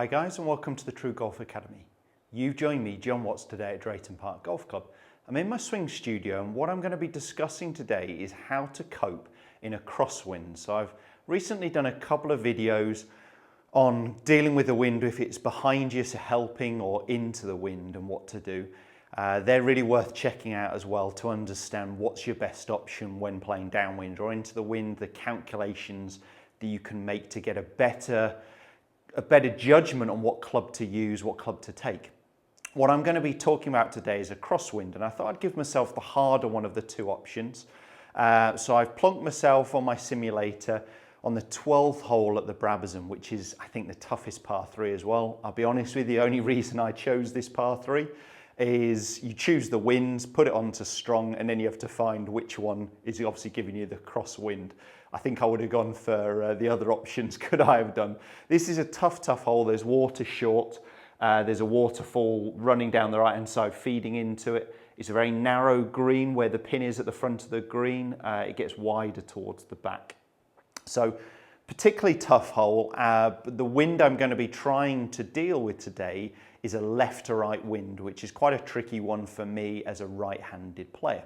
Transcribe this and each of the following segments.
Hi guys, and welcome to the TruGolf Academy. You've joined me, Jon Watts, today at Drayton Park Golf Club. I'm in my swing studio, and what I'm going to be discussing today is how to cope in a crosswind. So I've recently done a couple of videos on dealing with the wind, if it's behind you, so helping, or into the wind, and what to do. They're really worth checking out as well to understand what's your best option when playing downwind or into the wind, the calculations that you can make to get a better judgment on what club to use, what club to take. What I'm going to be talking about today is a crosswind, and I thought I'd give myself the harder one of the two options. So I've plonked myself on my simulator on the 12th hole at the Brabazon, which is, I think, the toughest par 3 as well. I'll be honest with you, the only reason I chose this par 3 is you choose the winds, put it onto strong, and then you have to find which one is obviously giving you the crosswind. I think I would have gone for the other options, could I have done. This is a tough hole. There's water short. There's a waterfall running down the right-hand side, feeding into it. It's a very narrow green where the pin is at the front of the green. It gets wider towards the back. So particularly tough hole. The wind I'm going to be trying to deal with today is a left to right wind, which is quite a tricky one for me as a right-handed player.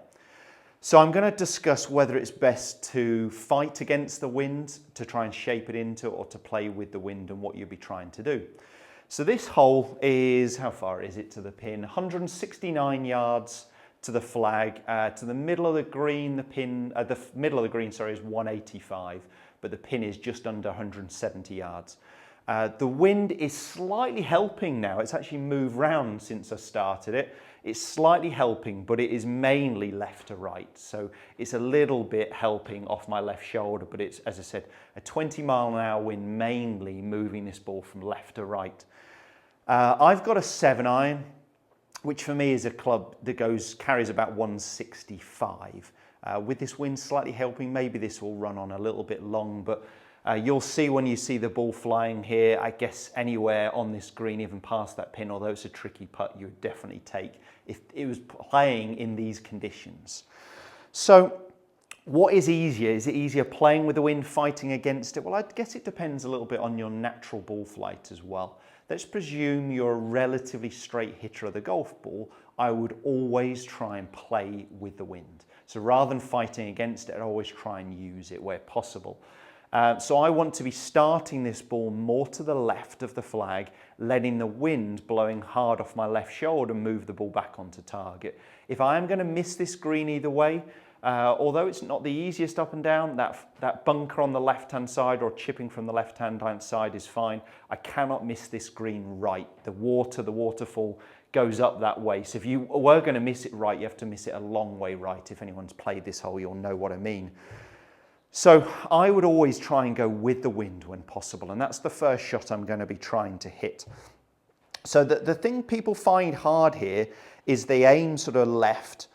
So I'm going to discuss whether it's best to fight against the wind, to try and shape it into, or to play with the wind, and what you'll be trying to do. So this hole is, how far is it to the pin? 169 yards to the flag. To the middle of the green, the middle of the green, sorry, is 185, but the pin is just under 170 yards. The wind is slightly helping now. It's actually moved round since I started it. It's slightly helping, but it is mainly left to right. So it's a little bit helping off my left shoulder, but it's, as I said, a 20-mile-an-hour wind, mainly moving this ball from left to right. I've got a 7-iron, which for me is a club that carries about 165. With this wind slightly helping, maybe this will run on a little bit long, but you'll see when you see the ball flying here, I guess anywhere on this green, even past that pin, although it's a tricky putt, you would definitely take if it was playing in these conditions. So what is easier? Is it easier playing with the wind, fighting against it? Well, I guess it depends a little bit on your natural ball flight as well. Let's presume you're a relatively straight hitter of the golf ball. I would always try and play with the wind. So rather than fighting against it, I'd always try and use it where possible. So I want to be starting this ball more to the left of the flag, letting the wind blowing hard off my left shoulder move the ball back onto target. If I am going to miss this green either way, although it's not the easiest up and down, that bunker on the left-hand side or chipping from the left-hand side is fine. I cannot miss this green right. The waterfall goes up that way. So if you were going to miss it right, you have to miss it a long way right. If anyone's played this hole, you'll know what I mean. So I would always try and go with the wind when possible, and that's the first shot I'm going to be trying to hit. So the thing people find hard here is they aim sort of left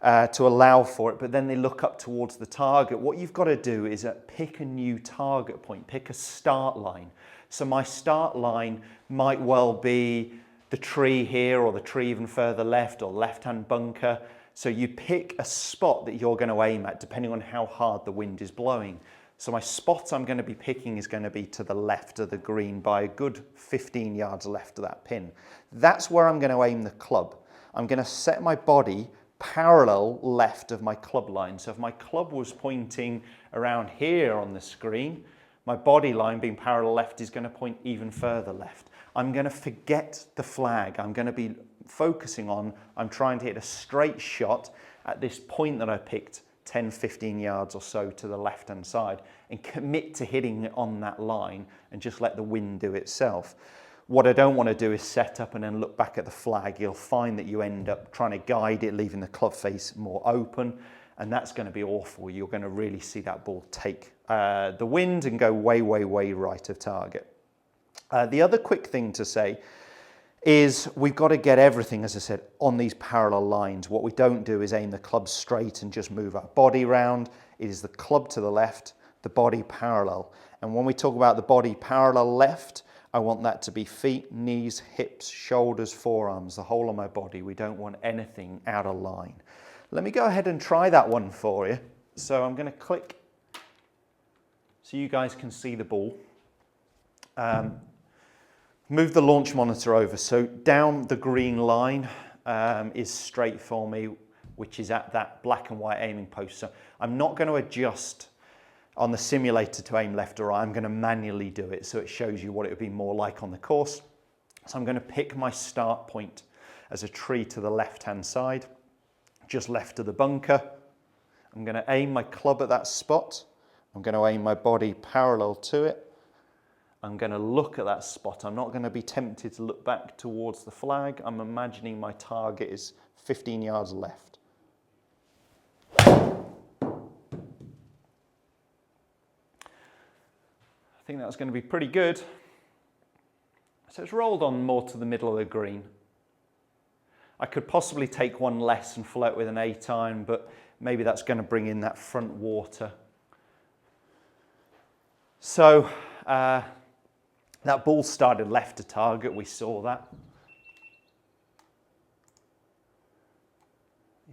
to allow for it, but then they look up towards the target. What you've got to do is pick a new target point, pick a start line. So my start line might well be the tree here, or the tree even further left, or left-hand bunker. So you pick a spot that you're going to aim at depending on how hard the wind is blowing. So my spot I'm going to be picking is going to be to the left of the green by a good 15 yards left of that pin. That's where I'm going to aim the club. I'm going to set my body parallel left of my club line. So if my club was pointing around here on the screen, my body line being parallel left is going to point even further left. I'm going to forget the flag. I'm going to be focusing on, I'm trying to hit a straight shot at this point that I picked 10-15 yards or so to the left hand side, and commit to hitting it on that line and just let the wind do itself. What I don't want to do is set up and then look back at the flag. You'll find that you end up trying to guide it, leaving the club face more open, and that's going to be awful. You're going to really see that ball take the wind and go way right of target. The other quick thing to say is we've got to get everything, as I said, on these parallel lines. What we don't do is aim the club straight and just move our body round. It is the club to the left, the body parallel. And when we talk about the body parallel left, I want that to be feet, knees, hips, shoulders, forearms, the whole of my body. We don't want anything out of line. Let me go ahead and try that one for you. So I'm going to click so you guys can see the ball. Move the launch monitor over. So down the green line is straight for me, which is at that black and white aiming post. So I'm not going to adjust on the simulator to aim left or right. I'm going to manually do it so it shows you what it would be more like on the course. So I'm going to pick my start point as a tree to the left-hand side, just left of the bunker. I'm going to aim my club at that spot. I'm going to aim my body parallel to it. I'm going to look at that spot. I'm not going to be tempted to look back towards the flag. I'm imagining my target is 15 yards left. I think that's going to be pretty good. So it's rolled on more to the middle of the green. I could possibly take one less and float with an 8-iron, but maybe that's going to bring in that front water. So that ball started left to target, we saw that.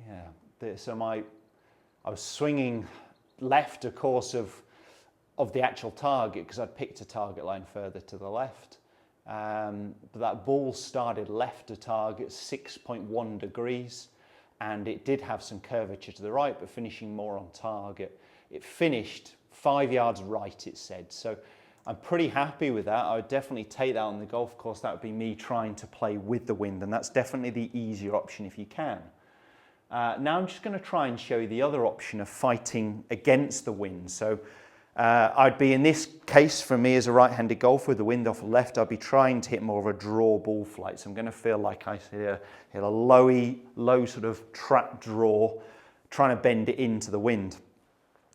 Yeah, so I was swinging left, of course, of the actual target because I'd picked a target line further to the left. But that ball started left to target 6.1 degrees, and it did have some curvature to the right, but finishing more on target. It finished 5 yards right, it said. So I'm pretty happy with that. I would definitely take that on the golf course. That would be me trying to play with the wind, and that's definitely the easier option if you can. Now I'm just going to try and show you the other option of fighting against the wind. So I'd be, in this case, for me as a right-handed golfer with the wind off the left, I'd be trying to hit more of a draw ball flight. So I'm going to feel like I hit a low sort of trap draw, trying to bend it into the wind.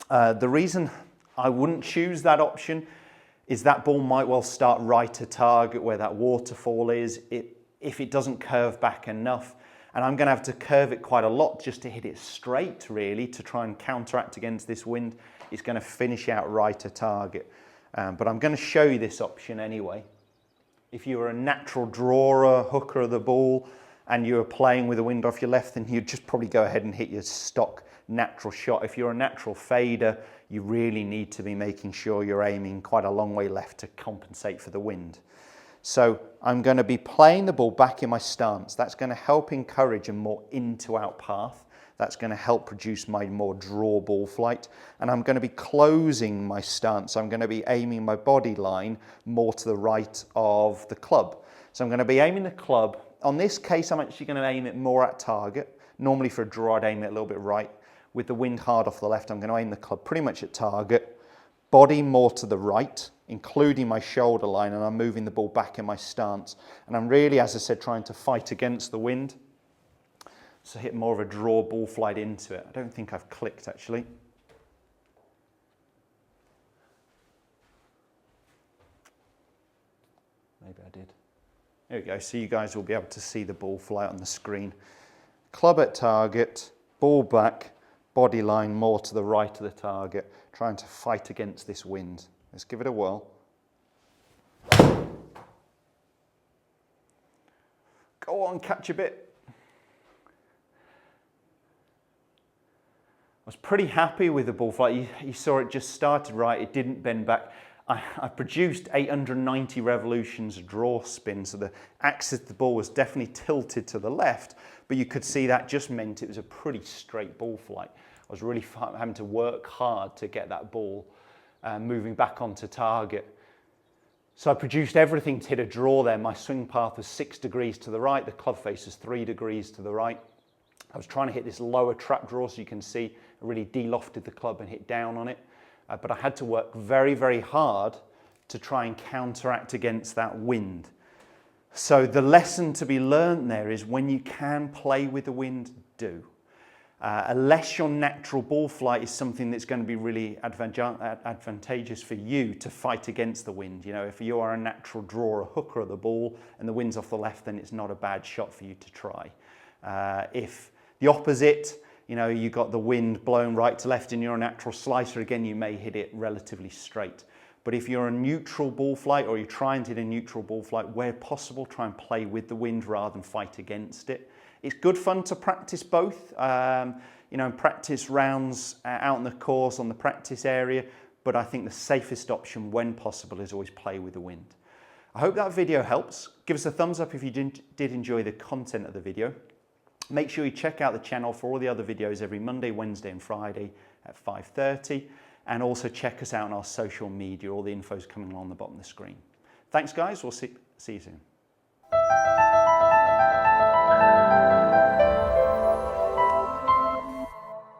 The reason I wouldn't choose that option is that ball might well start right to target where that waterfall is if it doesn't curve back enough. And I'm going to have to curve it quite a lot just to hit it straight, really, to try and counteract against this wind. It's going to finish out right to target. But I'm going to show you this option anyway. If you were a natural drawer, hooker of the ball, and you were playing with the wind off your left, then you'd just probably go ahead and hit your stock natural shot. If you're a natural fader, you really need to be making sure you're aiming quite a long way left to compensate for the wind. So I'm going to be playing the ball back in my stance. That's going to help encourage a more in-to-out path. That's going to help produce my more draw ball flight. And I'm going to be closing my stance. I'm going to be aiming my body line more to the right of the club. So I'm going to be aiming the club. On this case, I'm actually going to aim it more at target. Normally for a draw, I'd aim it a little bit right. With the wind hard off the left, I'm going to aim the club pretty much at target. Body more to the right, including my shoulder line, and I'm moving the ball back in my stance. And I'm really, as I said, trying to fight against the wind. So hit more of a draw ball flight into it. I don't think I've clicked, actually. Maybe I did. There we go. So you guys will be able to see the ball flight on the screen. Club at target, ball back, body line more to the right of the target, trying to fight against this wind. Let's give it a whirl. Go on, catch a bit. I was pretty happy with the ball flight. You saw it just started right, it didn't bend back. I produced 890 revolutions of draw spin, so the axis of the ball was definitely tilted to the left, but you could see that just meant it was a pretty straight ball flight. I was really having to work hard to get that ball moving back onto target. So I produced everything to hit a draw there. My swing path was 6 degrees to the right, the club face was 3 degrees to the right. I was trying to hit this lower trap draw, so you can see I really de-lofted the club and hit down on it. But I had to work very, very hard to try and counteract against that wind. So the lesson to be learned there is when you can play with the wind, do. Unless your natural ball flight is something that's going to be really advantageous for you to fight against the wind. You know, if you are a natural drawer, a hooker of the ball, and the wind's off the left, then it's not a bad shot for you to try. If the opposite, you know, you got the wind blowing right to left and you're a natural slicer, again, you may hit it relatively straight. But if you're a neutral ball flight or you're trying to hit a neutral ball flight, where possible, try and play with the wind rather than fight against it. It's good fun to practice both, you know, practice rounds out in the course on the practice area, but I think the safest option when possible is always play with the wind. I hope that video helps. Give us a thumbs up if you did enjoy the content of the video. Make sure you check out the channel for all the other videos every Monday, Wednesday and Friday at 5:30. And also check us out on our social media. All the info's coming along the bottom of the screen. Thanks guys, we'll see you soon.